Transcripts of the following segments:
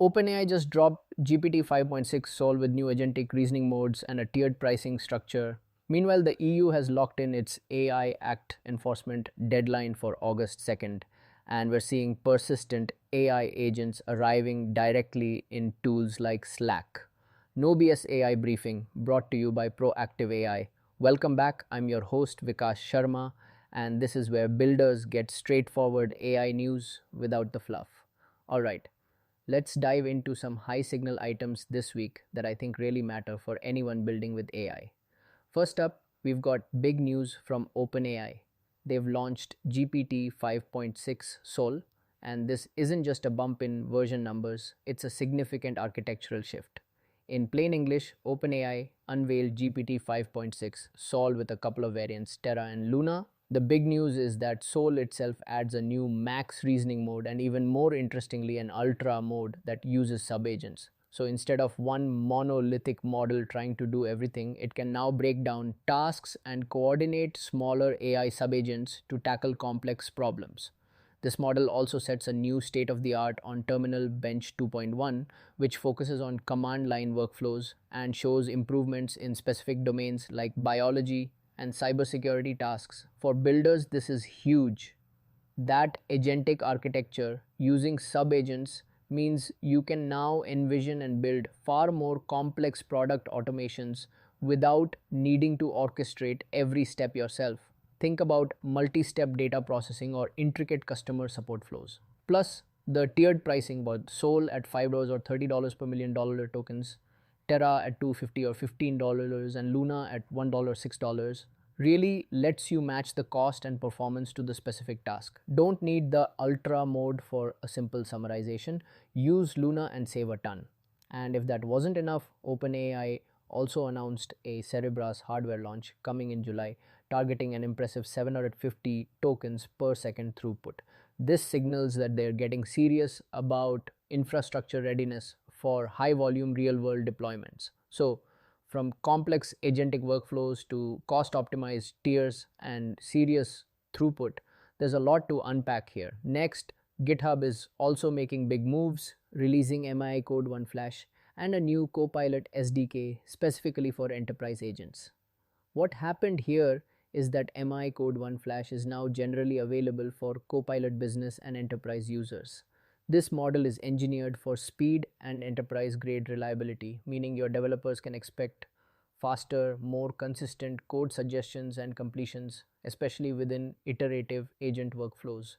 OpenAI just dropped GPT 5.6 Sol with new agentic reasoning modes and a tiered pricing structure. Meanwhile, the EU has locked in its AI Act enforcement deadline for August 2nd, and we're seeing persistent AI agents arriving directly in tools like Slack. No BS AI briefing brought to you by Proactive AI. Welcome back. I'm your host Vikas Sharma, and this is where builders get straightforward AI news without the fluff. All right. Let's dive into some high signal items this week that I think really matter for anyone building with AI. First up, we've got big news from OpenAI. They've launched GPT 5.6 Sol, and this isn't just a bump in version numbers, it's a significant architectural shift. In plain English, OpenAI unveiled GPT 5.6 Sol with a couple of variants, Terra and Luna. The big news is that Sol itself adds a new max reasoning mode and, even more interestingly, an ultra mode that uses subagents. So instead of one monolithic model trying to do everything, it can now break down tasks and coordinate smaller AI subagents to tackle complex problems. This model also sets a new state of the art on Terminal Bench 2.1, which focuses on command line workflows and shows improvements in specific domains like biology and cybersecurity tasks. For builders, this is huge. That agentic architecture using subagents means you can now envision and build far more complex product automations without needing to orchestrate every step yourself. Think about multi-step data processing or intricate customer support flows. Plus, the tiered pricing, but Sol at $5 or $30 per $1,000,000 tokens, Terra at $250 or $15, and Luna at $1, $6, really lets you match the cost and performance to the specific task. Don't need the ultra mode for a simple summarization. Use Luna and save a ton. And if that wasn't enough, OpenAI also announced a Cerebras hardware launch coming in July, targeting an impressive 750 tokens per second throughput. This signals that they're getting serious about infrastructure readiness for high volume real world deployments. So, from complex agentic workflows to cost optimized tiers and serious throughput, there's a lot to unpack here. Next, GitHub is also making big moves, releasing MI Code 1 Flash and a new Copilot SDK specifically for enterprise agents. What happened here is that MI Code 1 Flash is now generally available for Copilot Business and enterprise users. This model is engineered for speed and enterprise grade reliability, meaning your developers can expect faster, more consistent code suggestions and completions, especially within iterative agent workflows.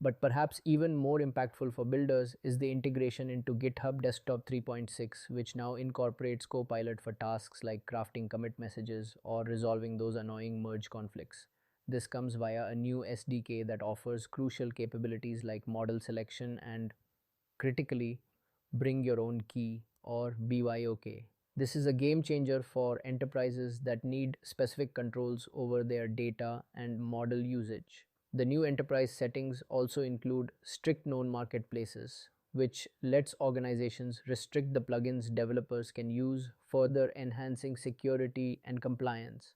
But perhaps even more impactful for builders is the integration into GitHub Desktop 3.6, which now incorporates Copilot for tasks like crafting commit messages or resolving those annoying merge conflicts. This comes via a new SDK that offers crucial capabilities like model selection and, critically, bring your own key or BYOK. This is a game changer for enterprises that need specific controls over their data and model usage. The new enterprise settings also include strict known marketplaces, which lets organizations restrict the plugins developers can use, further enhancing security and compliance.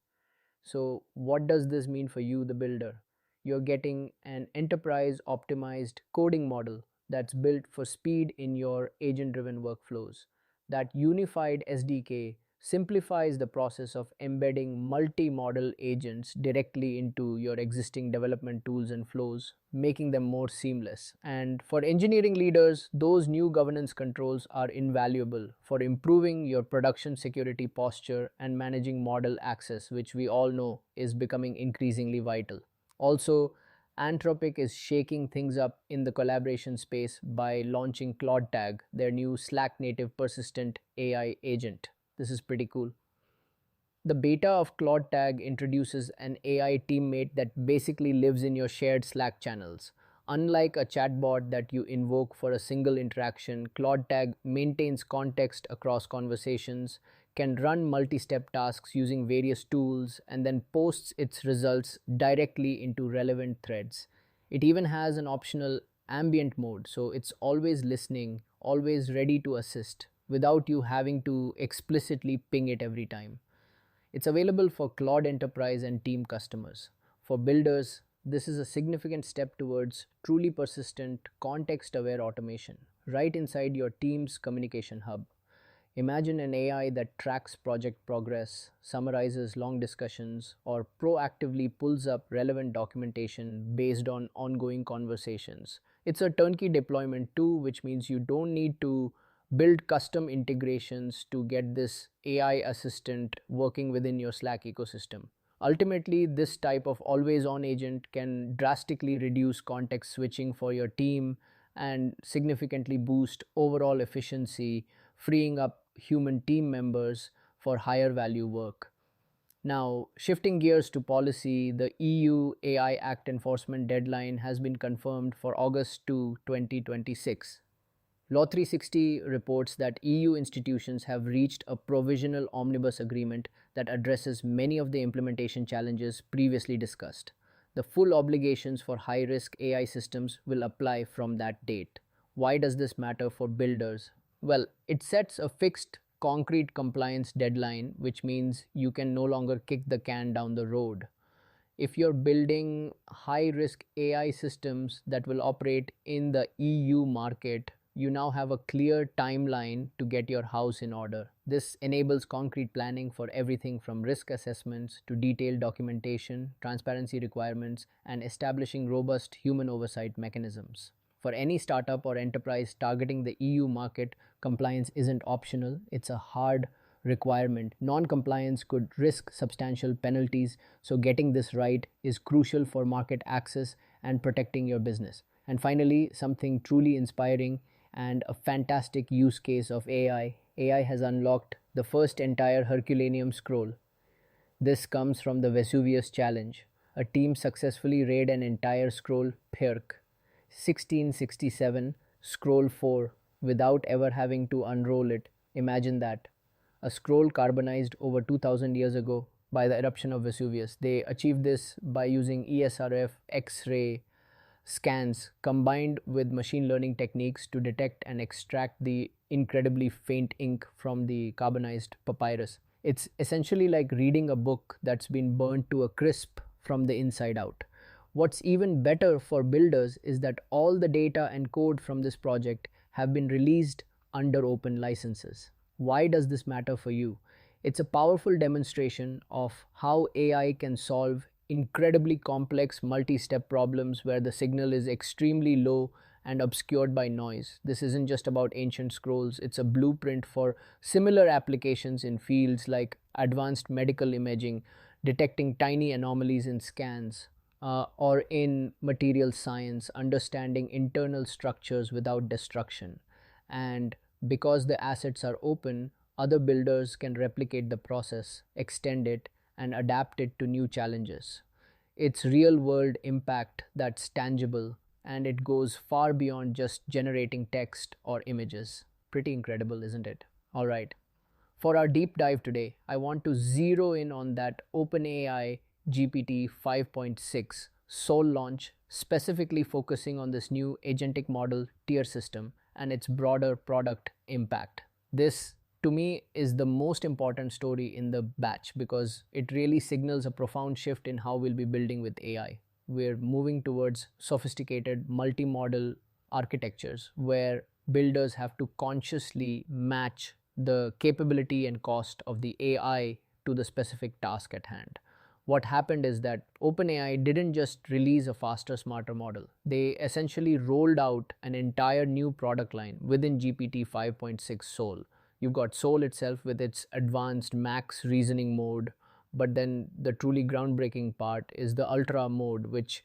So, what does this mean for you, the builder? You're getting an enterprise optimized coding model that's built for speed in your agent driven workflows. That unified SDK simplifies the process of embedding multi model agents directly into your existing development tools and flows, making them more seamless. And for engineering leaders, those new governance controls are invaluable for improving your production security posture and managing model access, which we all know is becoming increasingly vital. Also, Anthropic is shaking things up in the collaboration space by launching Claude Tag, their new Slack native persistent AI agent. This is pretty cool. The beta of Claude Tag introduces an AI teammate that basically lives in your shared Slack channels. Unlike a chatbot that you invoke for a single interaction, Claude Tag maintains context across conversations, can run multi-step tasks using various tools, and then posts its results directly into relevant threads. It even has an optional ambient mode, so it's always listening, always ready to assist, without you having to explicitly ping it every time. It's available for Claude Enterprise and Team customers. For builders, this is a significant step towards truly persistent, context-aware automation. right inside your team's communication hub. Imagine an AI that tracks project progress, summarizes long discussions, or proactively pulls up relevant documentation based on ongoing conversations. It's a turnkey deployment too, which means you don't need to build custom integrations to get this AI assistant working within your Slack ecosystem. Ultimately, this type of always on agent can drastically reduce context switching for your team and significantly boost overall efficiency, freeing up human team members for higher value work. Now, shifting gears to policy, the EU AI Act enforcement deadline has been confirmed for August 2, 2026. Law 360 reports that EU institutions have reached a provisional omnibus agreement that addresses many of the implementation challenges previously discussed. The full obligations for high risk AI systems will apply from that date. Why does this matter for builders? Well, it sets a fixed, concrete compliance deadline, which means you can no longer kick the can down the road. If you're building high risk AI systems that will operate in the EU market, you now have a clear timeline to get your house in order. This enables concrete planning for everything from risk assessments to detailed documentation, transparency requirements, and establishing robust human oversight mechanisms. For any startup or enterprise targeting the EU market, compliance isn't optional, it's a hard requirement. Non compliance could risk substantial penalties, so getting this right is crucial for market access and protecting your business. And finally, something truly inspiring and a fantastic use case of AI. AI has unlocked the first entire Herculaneum scroll. This comes from the Vesuvius challenge. A team successfully read an entire scroll, Pirc, 1667, scroll 4, without ever having to unroll it. Imagine that. A scroll carbonized over 2000 years ago by the eruption of Vesuvius. They achieved this by using ESRF X ray scans combined with machine learning techniques to detect and extract the incredibly faint ink from the carbonized papyrus. It's essentially like reading a book that's been burnt to a crisp from the inside out. What's even better for builders is that all the data and code from this project have been released under open licenses. Why does this matter for you? It's a powerful demonstration of how AI can solve incredibly complex multi-step problems where the signal is extremely low and obscured by noise. This isn't just about ancient scrolls, it's a blueprint for similar applications in fields like advanced medical imaging, detecting tiny anomalies in scans, or in material science, understanding internal structures without destruction. And because the assets are open, other builders can replicate the process, extend it, and adapt it to new challenges. It's real world impact that's tangible, and it goes far beyond just generating text or images. Pretty incredible, isn't it? All right. For our deep dive today, I want to zero in on that OpenAI GPT 5.6 Sol launch, specifically focusing on this new agentic model tier system and its broader product impact. This, to me, is the most important story in the batch because it really signals a profound shift in how we'll be building with AI. We're moving towards sophisticated multi-model architectures where builders have to consciously match the capability and cost of the AI to the specific task at hand. What happened is that OpenAI didn't just release a faster, smarter model. They essentially rolled out an entire new product line within GPT 5.6 Sol. You've got Sol itself with its advanced max reasoning mode, but then the truly groundbreaking part is the Ultra mode, which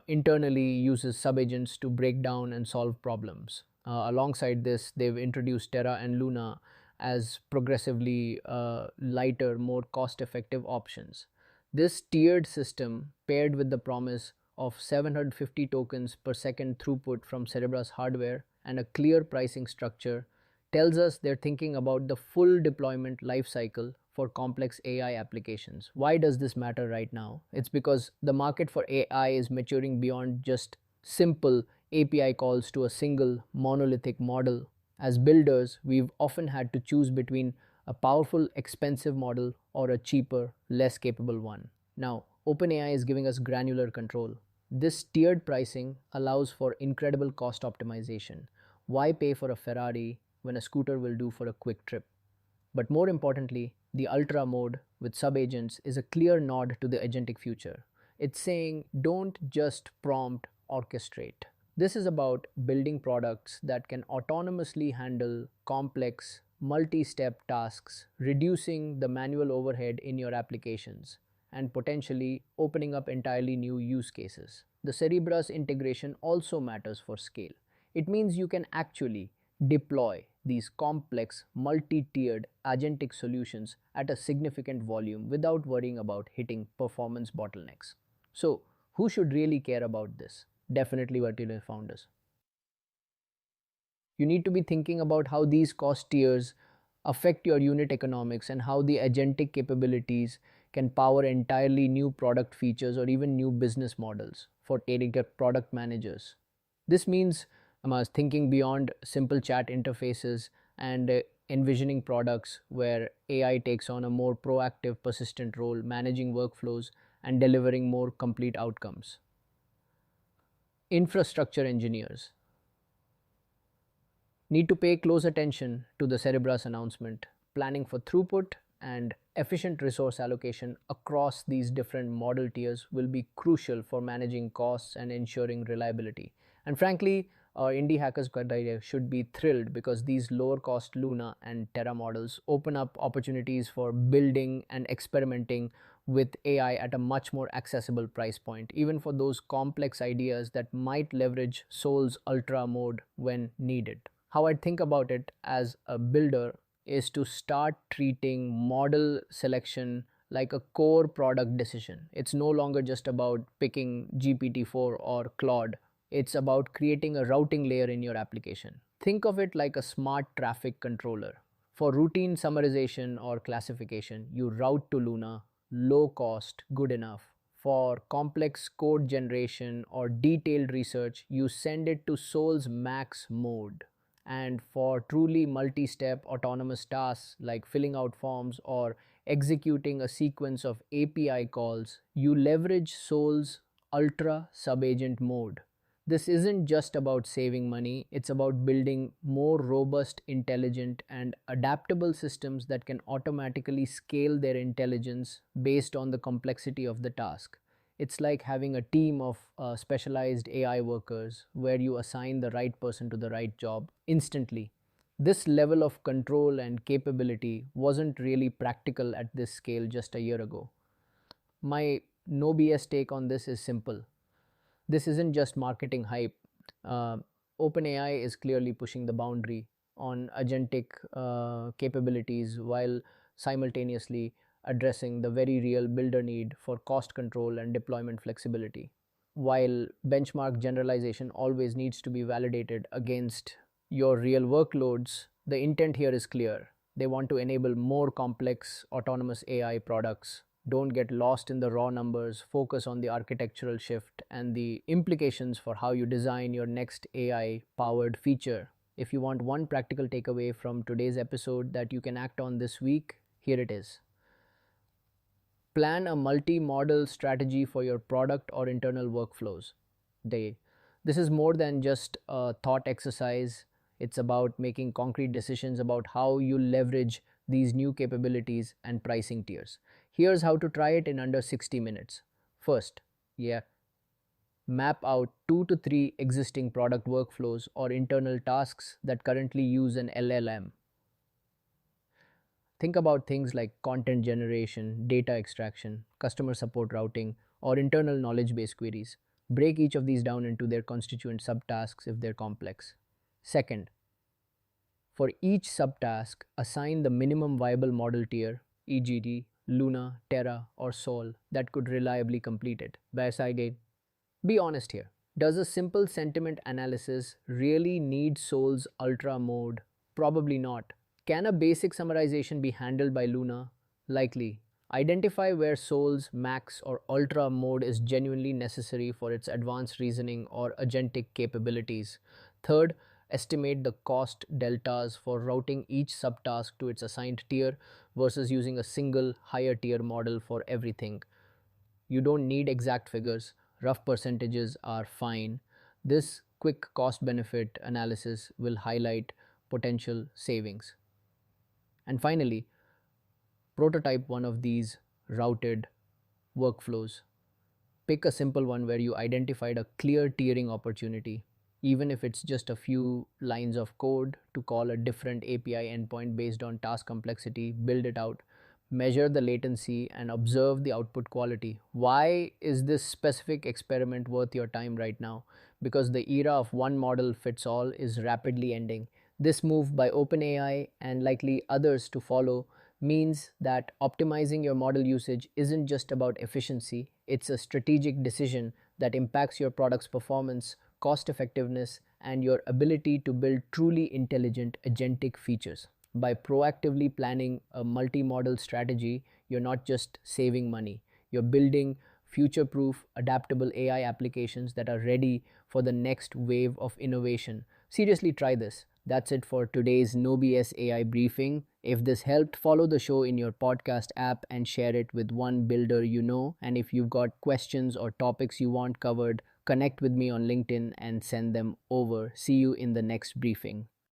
internally uses subagents to break down and solve problems. Alongside this, they've introduced Terra and Luna as progressively lighter, more cost effective options. This tiered system, paired with the promise of 750 tokens per second throughput from Cerebras hardware and a clear pricing structure, tells us they're thinking about the full deployment lifecycle for complex AI applications. Why does this matter right now? It's because the market for AI is maturing beyond just simple API calls to a single monolithic model. As builders, we've often had to choose between a powerful, expensive model or a cheaper, less capable one. Now, OpenAI is giving us granular control. This tiered pricing allows for incredible cost optimization. Why pay for a Ferrari when a scooter will do for a quick trip? But more importantly, the Ultra mode with subagents is a clear nod to the agentic future. It's saying don't just prompt, orchestrate. This is about building products that can autonomously handle complex, multi step tasks, reducing the manual overhead in your applications, and potentially opening up entirely new use cases. The Cerebras integration also matters for scale. It means you can actually deploy these complex, multi tiered agentic solutions at a significant volume without worrying about hitting performance bottlenecks. So, who should really care about this? Definitely vertical founders. You need to be thinking about how these cost tiers affect your unit economics and how the agentic capabilities can power entirely new product features or even new business models for dedicated product managers. This means thinking beyond simple chat interfaces and envisioning products where AI takes on a more proactive, persistent role, managing workflows and delivering more complete outcomes. Infrastructure engineers need to pay close attention to the Cerebras announcement, planning for throughput and efficient resource allocation across these different model tiers will be crucial for managing costs and ensuring reliability. And frankly, indie hackers should be thrilled because these lower cost Luna and Terra models open up opportunities for building and experimenting with AI at a much more accessible price point, even for those complex ideas that might leverage Sol's Ultra mode when needed. How I think about it as a builder is to start treating model selection like a core product decision. It's no longer just about picking GPT-4 or Claude. It's about creating a routing layer in your application. Think of it like a smart traffic controller. For routine summarization or classification, you route to Luna, low cost, good enough. For complex code generation or detailed research, you send it to Sol's Max mode. And for truly multi step autonomous tasks like filling out forms or executing a sequence of API calls, you leverage Sol's Ultra Subagent mode. This isn't just about saving money, it's about building more robust, intelligent, and adaptable systems that can automatically scale their intelligence based on the complexity of the task. It's like having a team of specialized AI workers where you assign the right person to the right job instantly. This level of control and capability wasn't really practical at this scale just a year ago. My no BS take on this is simple. This isn't just marketing hype. Uh, OpenAI is clearly pushing the boundary on agentic capabilities while simultaneously addressing the very real builder need for cost control and deployment flexibility. While benchmark generalization always needs to be validated against your real workloads, the intent here is clear. They want to enable more complex autonomous AI products. Don't get lost in the raw numbers, focus on the architectural shift and the implications for how you design your next AI powered feature. If you want one practical takeaway from today's episode that you can act on this week, here it is. Plan a multi-model strategy for your product or internal workflows. This is more than just a thought exercise. It's about making concrete decisions about how you leverage these new capabilities and pricing tiers. Here's how to try it in under 60 minutes. First, map out 2 to 3 existing product workflows or internal tasks that currently use an LLM. Think about things like content generation, data extraction, customer support routing, or internal knowledge base queries. Break each of these down into their constituent subtasks if they're complex. Second, for each subtask, assign the minimum viable model tier, e.g., Luna, Terra, or Sol, that could reliably complete it. Be honest here. Does a simple sentiment analysis really need Sol's Ultra mode? Probably not. Can a basic summarization be handled by Luna? Likely. Identify where Sol's Max or Ultra mode is genuinely necessary for its advanced reasoning or agentic capabilities. Third, estimate the cost deltas for routing each subtask to its assigned tier versus using a single higher tier model for everything. You don't need exact figures, rough percentages are fine. This quick cost benefit analysis will highlight potential savings. And finally, prototype one of these routed workflows. Pick a simple one where you identified a clear tiering opportunity, even if it's just a few lines of code to call a different API endpoint based on task complexity. Build it out, measure the latency, and observe the output quality. Why is this specific experiment worth your time right now? Because the era of one model fits all is rapidly ending. This move by OpenAI and likely others to follow means that optimizing your model usage isn't just about efficiency, it's a strategic decision that impacts your product's performance, cost effectiveness, and your ability to build truly intelligent agentic features. By proactively planning a multi model strategy, you're not just saving money, you're building future proof, adaptable AI applications that are ready for the next wave of innovation. Seriously, try this. That's it for today's No BS AI briefing. If this helped, follow the show in your podcast app and share it with one builder you know. And if you've got questions or topics you want covered, connect with me on LinkedIn and send them over. See you in the next briefing.